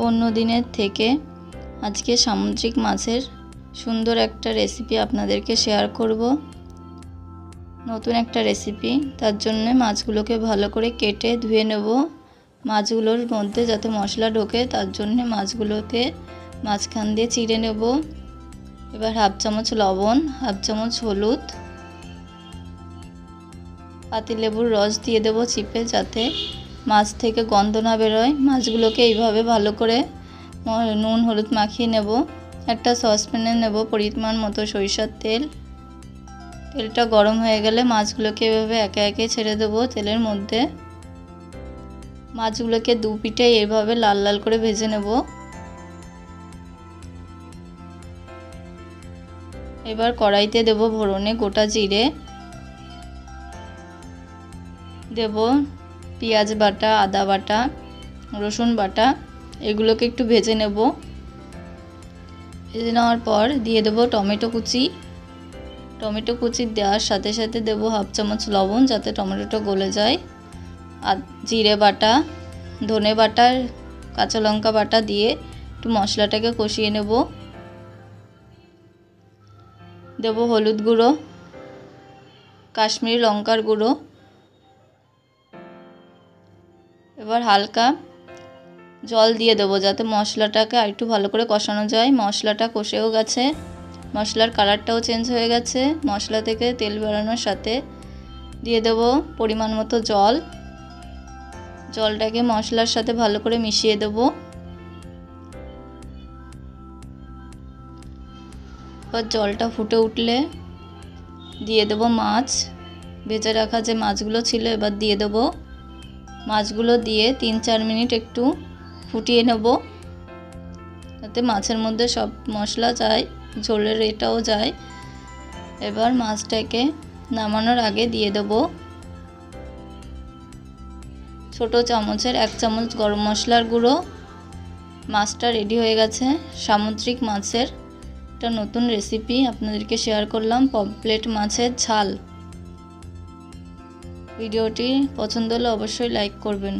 অন্য দিনের থেকে আজকে সামুদ্রিক মাছের সুন্দর একটা রেসিপি আপনাদেরকে শেয়ার করব। নতুন একটা রেসিপি, তার জন্য মাছগুলোকে ভালো করে কেটে ধুয়ে নেব। মাছগুলোর মধ্যে যাতে মশলা ঢোকে তার জন্য মাছগুলোকে মাঝখান দিয়ে চিড়ে নেব। এবার হাফ চামচ লবণ, হাফ চামচ হলুদ, পাতিলেবুর রস দিয়ে দেব চিপে, যাতে মাছ থেকে গন্ধ না বেরোয়। মাছগুলোকে এইভাবে ভালো করে নুন হলুদ মাখিয়ে নেব। একটা সসপ্যানে নেব পরিমাণ মতো সরিষার তেল। তেলটা গরম হয়ে গেলে মাছগুলোকে এভাবে একে একে ছেড়ে দেব তেলের মধ্যে। মাছগুলোকে দু পিঠে এভাবে লাল লাল করে ভেজে নেব। এবার কড়াইতে দেব ফোড়নে গোটা জিরে, দেব পেঁয়াজ বাটা, আদা বাটা, রসুন বাটা, এগুলোকে একটু ভেজে নেব। ভেজে নেওয়ার পর দিয়ে দেব টমেটো কুচি। টমেটো কুচি দেওয়ার সাথে সাথে দেব হাফ চামচ লবণ, যাতে টমেটোটা গলে যায়। আর জিরে বাটা, ধনে বাটা, কাঁচা লঙ্কা বাটা দিয়ে একটু মশলাটাকে কষিয়ে নেব। দেব হলুদ গুঁড়ো, কাশ্মীরি লঙ্কার গুঁড়ো। এবার হালকা জল দিয়ে দেবো যাতে মশলাটাকে আরেকটু ভালো করে কষানো যায়। মশলাটা কষেও গেছে, মশলার কালারটাও চেঞ্জ হয়ে গেছে। মশলা থেকে তেল বেরোনোর সাথে দিয়ে দেব পরিমাণ মতো জল। জলটাকে মশলার সাথে ভালো করে মিশিয়ে দেব। এবার জলটা ফুটে উঠলে দিয়ে দেব মাছ, ভেজে রাখা যে মাছগুলো ছিল এবার দিয়ে দেব। মাছগুলো দিয়ে 3-4 মিনিট একটু ফুটিয়ে নেব, যাতে মাছের মধ্যে সব মশলা যায়, ঝোলের এটাও যায়। এবার মাছটাকে নামানোর আগে দিয়ে দেব ছোট চামচের 1 চামচ গরম মশলার গুঁড়ো। মাছটা রেডি হয়ে গেছে। সামুদ্রিক মাছের একটা নতুন রেসিপি আপনাদেরকে শেয়ার করলাম, পমফ্রেট মাছের ঝাল। ভিডিওটি পছন্দ হলে অবশ্যই লাইক করবেন।